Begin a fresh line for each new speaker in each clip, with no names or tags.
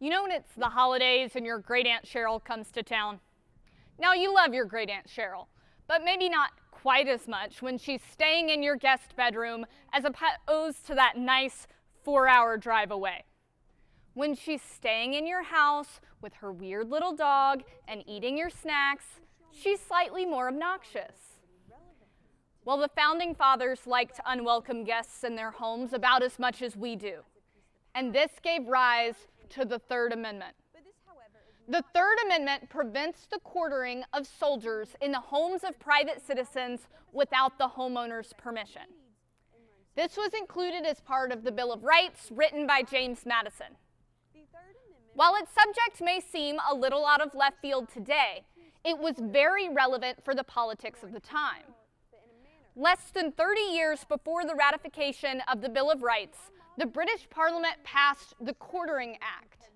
You know when it's the holidays and your great Aunt Cheryl comes to town? Now you love your great Aunt Cheryl, but maybe not quite as much when she's staying in your guest bedroom as opposed to that nice 4-hour drive away. When she's staying in your house with her weird little dog and eating your snacks, she's slightly more obnoxious. Well, the Founding Fathers liked unwelcome guests in their homes about as much as we do, and this gave rise to the Third Amendment. The Third Amendment prevents the quartering of soldiers in the homes of private citizens without the homeowner's permission. This was included as part of the Bill of Rights written by James Madison. While its subject may seem a little out of left field today, it was very relevant for the politics of the time. Less than 30 years before the ratification of the Bill of Rights, the British Parliament passed the Quartering Act.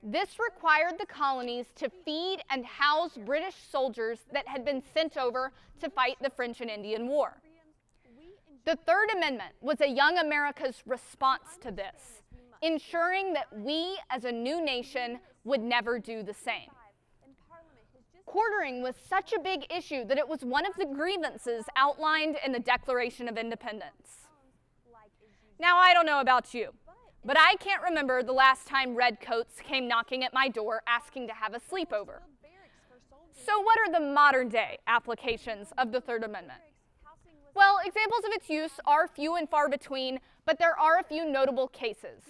This required the colonies to feed and house British soldiers that had been sent over to fight the French and Indian War. The Third Amendment was a young America's response to this, ensuring that we as a new nation would never do the same. Quartering was such a big issue that it was one of the grievances outlined in the Declaration of Independence. Now, I don't know about you, but I can't remember the last time redcoats came knocking at my door asking to have a sleepover. So what are the modern-day applications of the Third Amendment? Well, examples of its use are few and far between, but there are a few notable cases.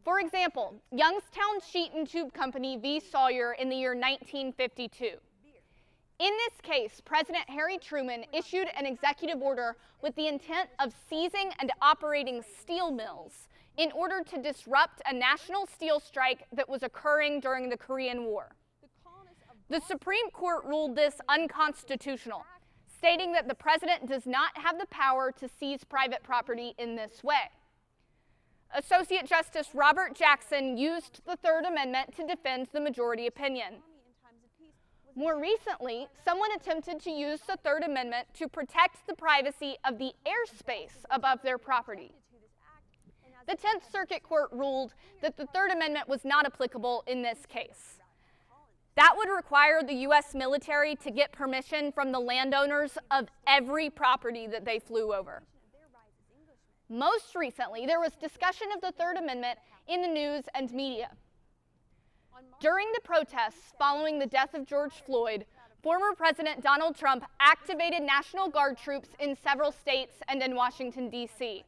For example, Youngstown Sheet and Tube Company v. Sawyer in the year 1952. In this case, President Harry Truman issued an executive order with the intent of seizing and operating steel mills in order to disrupt a national steel strike that was occurring during the Korean War. The Supreme Court ruled this unconstitutional, stating that the president does not have the power to seize private property in this way. Associate Justice Robert Jackson used the Third Amendment to defend the majority opinion. More recently, someone attempted to use the Third Amendment to protect the privacy of the airspace above their property. The 10th Circuit Court ruled that the Third Amendment was not applicable in this case. That would require the U.S. military to get permission from the landowners of every property that they flew over. Most recently, there was discussion of the Third Amendment in the news and media. During the protests following the death of George Floyd, former President Donald Trump activated National Guard troops in several states and in Washington, D.C.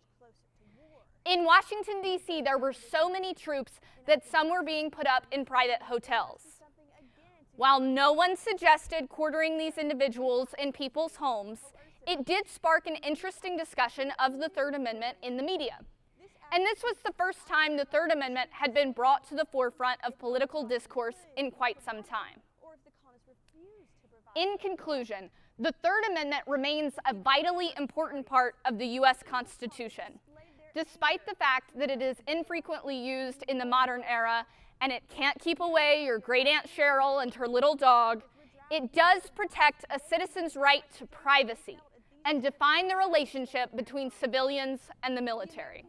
In Washington, D.C., there were so many troops that some were being put up in private hotels. While no one suggested quartering these individuals in people's homes, it did spark an interesting discussion of the Third Amendment in the media. And this was the first time the Third Amendment had been brought to the forefront of political discourse in quite some time. In conclusion, the Third Amendment remains a vitally important part of the U.S. Constitution, despite the fact that it is infrequently used in the modern era and it can't keep away your great Aunt Cheryl and her little dog. It does protect a citizen's right to privacy and define the relationship between civilians and the military.